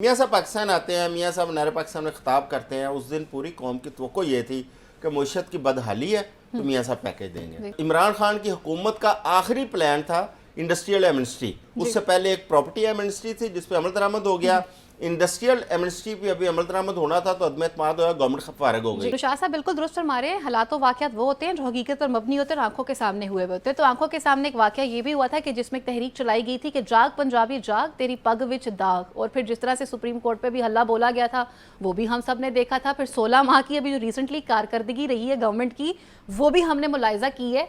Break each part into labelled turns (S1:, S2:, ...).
S1: میاں صاحب پاکستان آتے ہیں، میاں صاحب نعرہ پاکستان میں خطاب کرتے ہیں. اس دن پوری قوم کی توقع یہ تھی کہ معیشت کی بدحالی ہے تو میاں صاحب پیکج دیں گے. عمران خان کی حکومت کا آخری پلان تھا انڈسٹریل ایمنسٹری. اس سے پہلے ایک پراپرٹی ایمنسٹری تھی جس پہ عمل درآمد ہو گیا. انڈسٹریل ایمنسٹری پہ ابھی عمل درآمد ہونا تھا تو عدم اعتماد ہوا، گورنمنٹ فارغ ہو گئی.
S2: شاہ صاحب بالکل درست فرما رہے ہیں. حالات و واقعات وہ ہوتے ہیں جو حقیقت پر مبنی ہوتے ہیں اور آنکھوں کے سامنے ہوئے ہوتے ہیں. تو آنکھوں کے سامنے ایک واقعہ یہ بھی ہوا تھا کہ جس میں ایک تحریک چلائی گئی تھی کہ جاگ پنجابی جاگ تیری پگ وچ داغ، اور پھر جس طرح سے سپریم کورٹ پہ بھی ہلہ بولا گیا تھا وہ بھی ہم سب نے دیکھا تھا. پھر 16 ماہ کی ابھی جو ریسنٹلی کارکردگی رہی ہے گورنمنٹ کی وہ بھی ہم نے ملاحظہ کی ہے.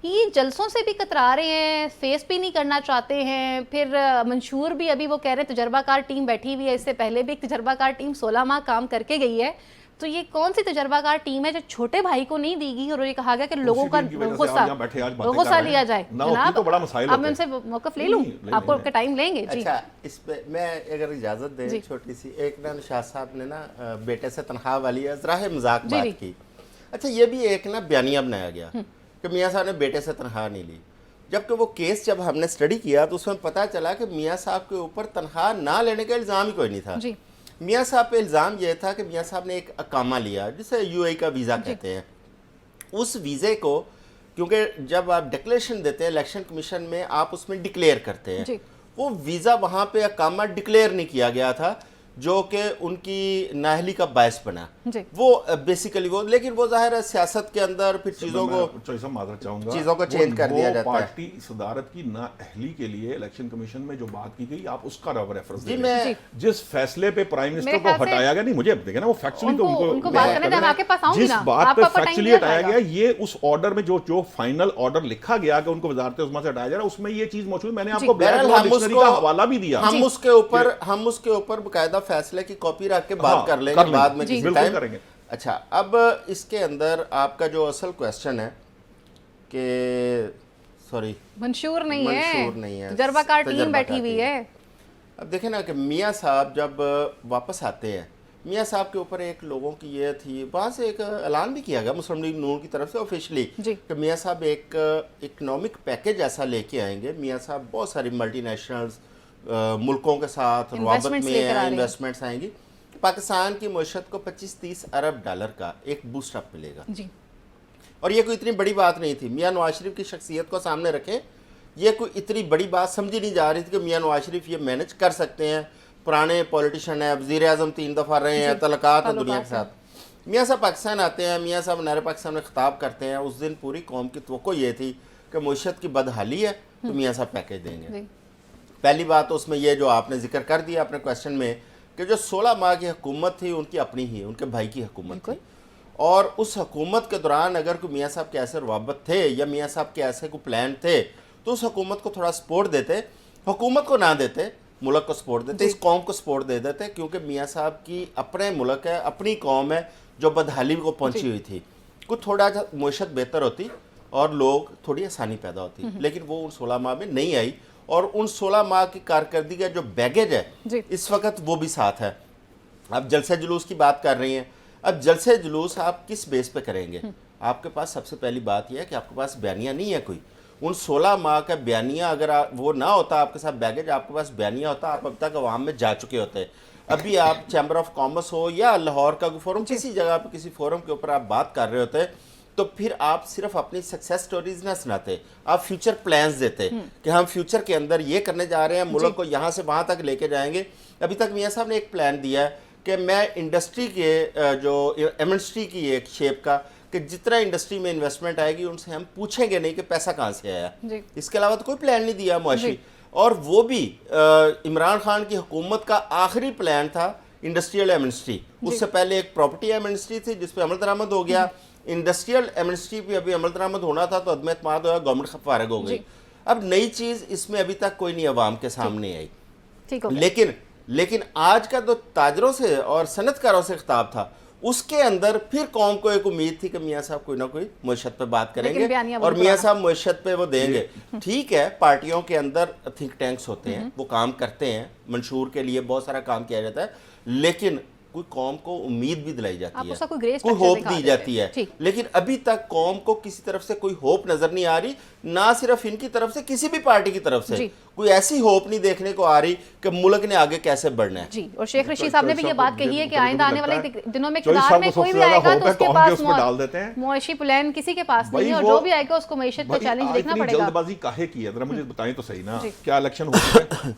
S2: یہ جلسوں سے بھی کترا رہے ہیں، فیس بھی نہیں کرنا چاہتے ہیں. پھر منشور بھی ابھی وہ کہہ رہے ہیں تجربہ کار ٹیم بیٹھی ہوئی ہے، اس سے پہلے بھی ایک تجربہ کار ٹیم 16 ماہ کام کر کے گئی ہے. تو یہ کون سی تجربہ کار ٹیم ہے جو چھوٹے بھائی کو نہیں دی گئی اور یہ کہا گیا کہ لوگوں کا غصہ لیا جائے؟ جناب اب میں ان سے موقف لے لوں، آپ کو ٹائم لیں گے.
S1: اچھا اس پہ میں اگر اجازت دیں چھوٹی سی ایک نا شاہ صاحب نے نا بیٹے سے تنخواہ والی ذرا مذاق بات کی. اچھا یہ بھی ایک نا بیانیہ بنایا گیا کہ میاں صاحب نے بیٹے سے تنخواہ نہیں لی، جبکہ وہ کیس جب ہم نے اسٹڈی کیا تو اس میں پتہ چلا کہ میاں صاحب کے اوپر تنخواہ نہ لینے کا الزام ہی کوئی نہیں تھا. میاں صاحب پہ الزام یہ تھا کہ میاں صاحب نے ایک اقامہ لیا جسے یو اے کا ویزا کہتے ہیں. اس ویزے کو کیونکہ جب آپ ڈکلیریشن دیتے ہیں الیکشن کمیشن میں آپ اس میں ڈکلیئر کرتے ہیں، وہ ویزا وہاں پہ اقامہ ڈکلیئر نہیں کیا گیا تھا جو کہ ان کی نااہلی کا باعث بنا. وہ بیسیکلی وہ لیکن وہ ظاہر ہے سیاست کے اندر پھر چیزوں کو چینج کر دیا جاتا ہے.
S3: پارٹی صدارت کی نااہلی کے لیے الیکشن کمیشن میں جو بات کی گئی آپ اس کا ریفرنس دیں. جس فیصلے پہ پرائم منسٹر کو ہٹایا گیا، نہیں مجھے دیکھیں نا وہ فیکچولی تو ان کو جس بات پہ فیکچولی ہٹایا گیا یہ اس آرڈر میں جو فائنل آرڈر لکھا گیا کہ ان کو وزارت عظمیٰ سے ہٹایا جا رہا اس میں یہ چیز موجود. میں نے آپ کو ڈکشنری کا حوالہ بھی دیا.
S1: ہم اس کے اوپر باقاعدہ فیصلے کی کاپی رکھ کے بات کر لیں گے بعد میں کسی ٹائم کریں گے. اچھا اب اس کے اندر آپ کا جو اصل کویسچن ہے کہ سوری
S2: منشور نہیں ہے، تجربہ کار ٹیم بیٹھی ہوئی ہے.
S1: اب دیکھیں نا کہ میاں صاحب جب واپس آتے ہیں، میاں صاحب کے اوپر ایک لوگوں کی یہ تھی، وہاں سے ایک اعلان بھی کیا گیا مسلم لیگ نون کی طرف سے آفیشلی کہ میاں صاحب ایک اکنامک پیکج ایسا لے کے آئیں گے. میاں صاحب بہت ساری ملٹی نیشنلز ملکوں کے ساتھ روابط میں انویسٹمنٹس آئیں گی. پاکستان کی معیشت کو 25-30 ارب ڈالر کا ایک بوسٹ اپ ملے گا. اور یہ کوئی اتنی بڑی بات نہیں تھی. میاں نواز شریف کی شخصیت کو سامنے رکھیں، یہ کوئی اتنی بڑی بات سمجھی نہیں جا رہی تھی کہ میاں نواز شریف یہ مینج کر سکتے ہیں. پرانے پولیٹیشین ہیں، وزیر اعظم 3 دفعہ رہے ہیں، تعلقات ہیں دنیا کے ساتھ. میاں صاحب پاکستان آتے ہیں، میاں صاحب نعرہ پاکستان میں خطاب کرتے ہیں. اس دن پوری قوم کی توقع یہ تھی کہ معیشت کی بدحالی ہے تو میاں صاحب پیکج دیں گے. پہلی بات تو اس میں یہ جو آپ نے ذکر کر دیا اپنے کویسچن میں کہ جو 16 ماہ کی حکومت تھی ان کی اپنی ہی، ان کے بھائی کی حکومت تھی. اور اس حکومت کے دوران اگر کوئی میاں صاحب کے ایسے روابط تھے یا میاں صاحب کے ایسے کوئی پلان تھے تو اس حکومت کو تھوڑا سپورٹ دیتے. حکومت کو نہ دیتے، ملک کو سپورٹ دیتے، اس قوم کو سپورٹ دے دیتے، کیونکہ میاں صاحب کی اپنے ملک ہے، اپنی قوم ہے جو بدحالی کو پہنچی ہوئی تھی. کچھ تھوڑا معیشت بہتر ہوتی اور لوگ تھوڑی آسانی پیدا ہوتی، لیکن وہ ان 16 ماہ میں نہیں آئی. اور ان 16 ماہ کی کارکردگی کا جو بیگیج ہے اس وقت وہ بھی ساتھ ہے. اب جلسے جلوس کی بات کر رہی ہیں. اب جلسے جلوس آپ کس بیس پہ کریں گے؟ آپ کے پاس سب سے پہلی بات یہ ہے کہ آپ کے پاس بیانیہ نہیں ہے کوئی. ان 16 ماہ کا بیانیہ اگر وہ نہ ہوتا آپ کے ساتھ بیگیج، آپ کے پاس بیانیہ ہوتا آپ اب تک عوام میں جا چکے ہوتے. ابھی آپ چیمبر آف کامرس ہو یا لاہور کا فورم، کسی جگہ پہ کسی فورم کے اوپر آپ بات کر رہے ہوتے تو پھر آپ صرف اپنی سکسیس سٹوریز نہ سناتے، آپ فیوچر پلانز دیتے کہ ہم فیوچر کے اندر یہ کرنے جا رہے ہیں، ملک کو یہاں سے وہاں تک لے کے جائیں گے. ابھی تک میاں صاحب نے ایک پلان دیا ہے کہ میں انڈسٹری کے جو ایمنسٹری کی ایک شیپ کا کہ جتنا انڈسٹری میں انویسٹمنٹ آئے گی ان سے ہم پوچھیں گے نہیں کہ پیسہ کہاں سے آیا. اس کے علاوہ تو کوئی پلان نہیں دیا معاشی. اور وہ بھی عمران خان کی حکومت کا آخری پلان تھا انڈسٹریل ایمنسٹری. اس سے پہلے ایک پراپرٹی ایمنسٹری تھی جس پہ عمل درآمد ہو گیا. انڈسٹریل ایمنسٹری پہ ابھی عمل درآمد ہونا تھا تو عدم اعتماد ہوا، گورنمنٹ فارغ ہو گئی. اب نئی چیز اس میں ابھی تک کوئی نہیں عوام کے سامنے آئی. لیکن آج کا تو تاجروں سے اور صنعت کاروں سے خطاب تھا، اس کے اندر پھر قوم کو ایک امید تھی کہ میاں صاحب کوئی نہ کوئی معیشت پہ بات کریں گے اور میاں صاحب معیشت پہ وہ دیں گے. ٹھیک ہے، پارٹیوں کے اندر تھنک ٹینکس ہوتے ہیں، وہ کام کرتے ہیں، منشور کے لیے بہت سارا کام کیا جاتا ہے، لیکن کوئی قوم کو امید بھی دلائی جاتی ہے,
S2: کوئی
S1: ہوپ دی جاتی ہے, لیکن ابھی تک قوم کو کسی طرف سے کوئی ہوپ نظر نہیں آ رہی, نہ صرف ان کی طرف سے, کسی بھی پارٹی کی طرف سے کوئی ایسی ہوپ نہیں دیکھنے کو آ رہی کہ ملک نے آگے کیسے بڑھنا ہے.
S2: جی, اور شیخ رشید صاحب نے بھی یہ بات کہی ہے کہ آئندہ آنے والے دنوں میں اقتدار میں کوئی بھی آئے گا تو اس کے پاس معاشی پلان کسی کے پاس نہیں ہے, اور جو بھی آئے گا اس کو معیشت کا چیلنج دیکھنا پڑے گا.
S3: جلد بازی کاہے کی ہے, ذرا مجھے بتائیں تو صحیح نا, کیا الیکشن ہو چکا ہے؟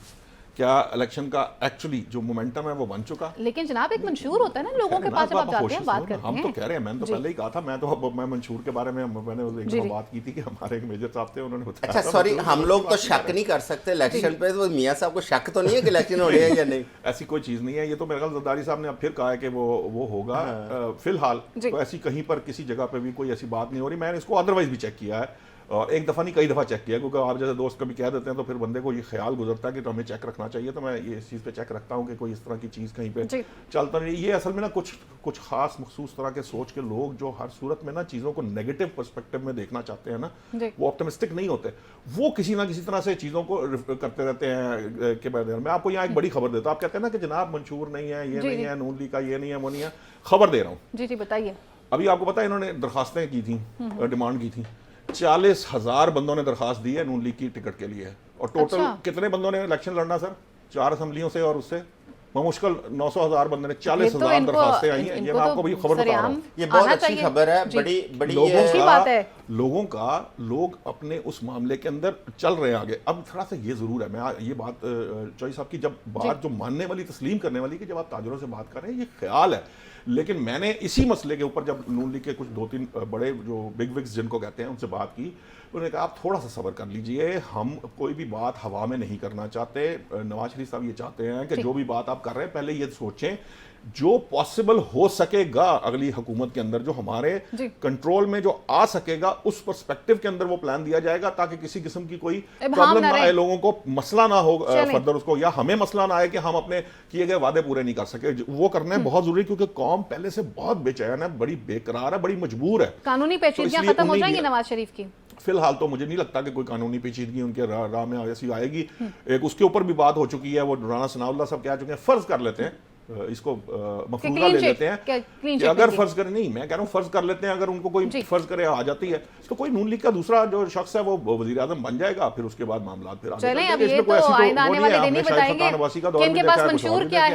S3: کیا الیکشن کا ایکچولی جو مومنٹم ہے وہ بن چکا؟
S2: لیکن جناب ایک منشور ہوتا ہے نا لوگوں کے پاس, جب آپ جاتے ہیں بات کرتے ہیں.
S3: ہم تو کہہ رہے ہیں, میں نے تو پہلے ہی کہا تھا, میں منشور کے بارے میں نے ایک دفعہ بات کی تھی کہ ہمارے ایک میجر صاحب تھے, انہوں نے بتایا.
S1: اچھا سوری, ہم لوگ تو شک نہیں کر سکتے الیکشن پہ, تو میاں صاحب کو شک تو نہیں ہے کہ الیکشن ہو رہی ہے یا نہیں؟
S3: ایسی کوئی چیز نہیں ہے, یہ تو میرے خیال زرداری صاحب نے اب پھر کہا ہے کہ وہ ہوگا. فی الحال تو ایسی کہیں پر کسی جگہ پہ بھی کوئی ایسی بات نہیں ہو رہی. میں نے اس کو ادروائز بھی چیک کیا ہے, اور ایک دفعہ نہیں کئی دفعہ چیک کیا, کیونکہ آپ جیسے دوست کبھی کہہ دیتے ہیں تو پھر بندے کو یہ خیال گزرتا ہے کہ تو ہمیں چیک رکھنا چاہیے. تو میں یہ اس چیز پہ چیک رکھتا ہوں کہ کوئی اس طرح کی چیز کہیں پہ چلتا نہیں. یہ اصل میں نا کچھ خاص مخصوص طرح کے سوچ کے لوگ جو ہر صورت میں نا چیزوں کو نیگیٹو پرسپیکٹو میں دیکھنا چاہتے ہیں نا, وہ آپٹمسٹک نہیں ہوتے, وہ کسی نہ کسی طرح سے چیزوں کو کرتے رہتے ہیں. کہ میں آپ کو یہاں ایک بڑی خبر دیتا ہوں. آپ کہتے ہیں نا کہ جناب منشور نہیں ہے, یہ نہیں ہے, نون لیگ کا یہ نہیں ہے, وہ نہیں ہے. خبر دے رہا ہوں.
S2: جی جی بتائیے.
S3: ابھی آپ کو پتا ہے انہوں نے درخواستیں کی تھیں, ڈیمانڈ کی تھی, 40,000 بندوں نے درخواست دی ہے نون لیگ کی ٹکٹ کے لیے. اور ٹوٹل کتنے بندوں نے الیکشن لڑنا سر؟ 4 اسمبلیوں سے, اور اس سے بمشکل 900,000 بندے نے 40,000 درخواستیں آئی ہیں. یہ میں آپ کو بھی خبر بتا رہا ہوں.
S1: یہ بہت اچھی خبر ہے, بڑی
S3: لوگ اپنے اس معاملے کے اندر چل رہے ہیں آگے. اب تھوڑا سا یہ ضرور ہے, میں یہ بات چوئی صاحب کی جب بات جو ماننے والی, تسلیم کرنے والی, کہ جب آپ تاجروں سے بات کر رہے ہیں یہ خیال ہے, لیکن میں نے اسی مسئلے کے اوپر جب نون لیگ کے کچھ 2-3 بڑے جو بگ وگز جن کو کہتے ہیں ان سے بات کی, انہوں نے کہا آپ تھوڑا سا صبر کر لیجئے, ہم کوئی بھی بات ہوا میں نہیں کرنا چاہتے. نواز شریف صاحب یہ چاہتے ہیں کہ جو بھی بات آپ کر رہے ہیں پہلے یہ سوچیں جو پاسبل ہو سکے گا اگلی حکومت کے اندر, جو ہمارے کنٹرول میں جو آ سکے گا, اس پرسپیکٹو کے اندر وہ پلان دیا جائے گا, تاکہ کسی قسم کی کوئی پرابلم نہ آئے, لوگوں کو مسئلہ نہ ہو فردر اس کو, یا ہمیں مسئلہ نہ آئے کہ ہم اپنے کیے گئے وعدے پورے نہیں کر سکے. وہ کرنا ہے بہت ضروری, کیونکہ قوم پہلے سے بہت بے چین ہے, بڑی بے قرار ہے, بڑی مجبور ہے.
S2: قانونی پیچیدگیاں ختم ہو جائیں گی نواز شریف کی؟
S3: فی الحال تو مجھے نہیں لگتا کہ کوئی قانونی پیچیدگی ان کے راہ میں ایسی آئے گی. ایک اس کے اوپر بھی بات ہو چکی ہے, وہ رانا ثناء اللہ صاحب کہہ چکے ہیں, فرض کر لیتے ہیں اس کو مفروضہ لے لیتے ہیں کہ اگر فرض کریں, نہیں میں کہہ رہا ہوں فرض کر لیتے ہیں, اگر ان کو کوئی فرض کرے آ جاتی ہے تو کوئی نون لیگ کا دوسرا جو شخص ہے وہ وزیر اعظم بن جائے گا, پھر اس کے بعد معاملات پھر
S2: چلیں. اب یہ تو آئندہ آنے والے دن ہی بتائیں گے کہ ان کے پاس منشور کیا ہے.